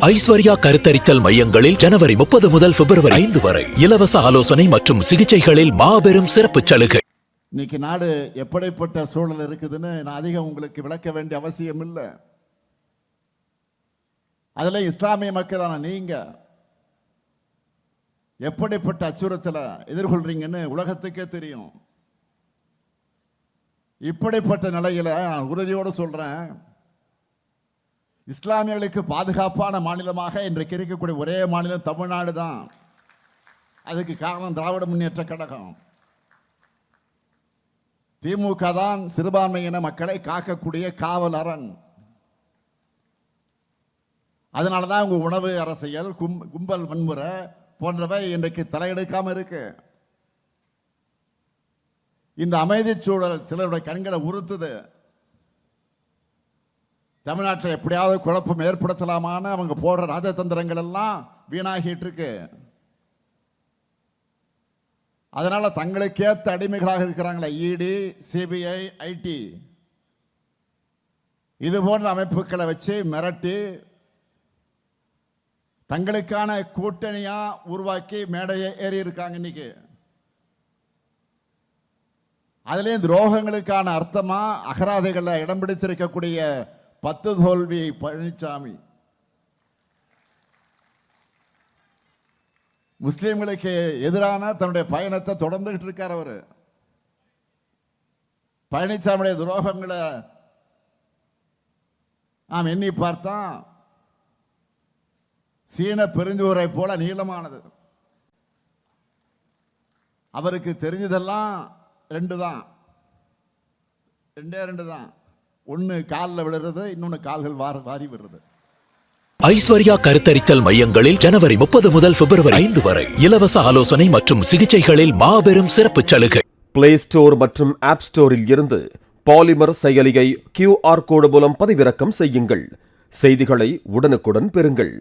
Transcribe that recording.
ஐஸ்வர்யா கருத்தரித்தல் மையங்களில் ஜனவரி 30 முதல் பிப்ரவரி 5 வரை இலவச ஆலோசனை மற்றும் சிகிச்சைகளில் மாபெரும் சிறப்பு சலுகை. இன்னைக்கு நாடு எப்படிப்பட்ட சூழல் இருக்குதுன்னு நான் அதிகம் உங்களுக்கு விளக்க வேண்டிய அவசியம் இல்லை. அதுல இஸ்லாமிய மக்களான நீங்க எப்படிப்பட்ட அச்சுறுத்தலை எதிர்கொள்றீங்கன்னு உலகத்துக்கே தெரியும். இப்படிப்பட்ட நிலையில நான் உறுதியோடு சொல்றேன், இஸ்லாமியர்களுக்கு பாதுகாப்பான மாநிலமாக இன்றைக்கு இருக்கக்கூடிய ஒரே மாநிலம் தமிழ்நாடு தான். அதுக்கு காரணம் திராவிட முன்னேற்ற கழகம். திமுக தான் சிறுபான்மையின மக்களை காக்கக்கூடிய காவல் அரண். அதனாலதான் உங்க உணவு அரசியல், கும்பல் வன்முறை போன்றவை இன்றைக்கு தலையெடுக்காம இருக்கு. இந்த அமைதி சூழல் சிலருடைய கண்களை உறுத்துது. தமிழ்நாட்டில் எப்படியாவது குழப்பம் ஏற்படுத்தலாமான்னு அவங்க போடுற ராஜதந்திரங்கள் எல்லாம் வீணாகிட்டு இருக்கு. அதனால தங்களுக்கு ஏற்ற அடிமைகளாக இருக்கிறாங்களே இடி, சிபிஐ, ஐடி இது போன்ற அமைப்புகளை வச்சு மிரட்டி தங்களுக்கான கூட்டணியா உருவாக்கி மேடையை ஏறி இருக்காங்க. இன்னைக்கு அதுலேயும் துரோகங்களுக்கான அர்த்தமா அகராதைகளில் இடம் பிடிச்சிருக்கக்கூடிய 10 தோல்வி பழனிசாமி முஸ்லிம்களுக்கு எதிரான தன்னுடைய பயணத்தை தொடர்ந்துகிட்டு இருக்கார். அவரு பழனிசாமியுடைய துரோகங்களை நாம் எண்ணி பார்த்தா சீன பெருஞ்சுவரை போல நீளமானது. அவருக்கு தெரிஞ்சதெல்லாம் ரெண்டு தான். ஒன்னு காலில் விழுறது, இன்னொன்னு கால்கள் வாரி விடுறது. ஐஸ்வர்யா கருத்தரித்தல் மையங்களில் ஜனவரி 30 முதல் பிப்ரவரி 5 வரை இலவச ஆலோசனை மற்றும் சிகிச்சைகளில் மாபெரும் சிறப்பு சலுகை. பிளே ஸ்டோர் மற்றும் ஆப் ஸ்டோரில் இருந்து பாலிமர் செயலியை QR கோடு மூலம் பதிவிறக்கம் செய்யுங்கள். செய்திகளை உடனுக்குடன் பெறுங்கள்.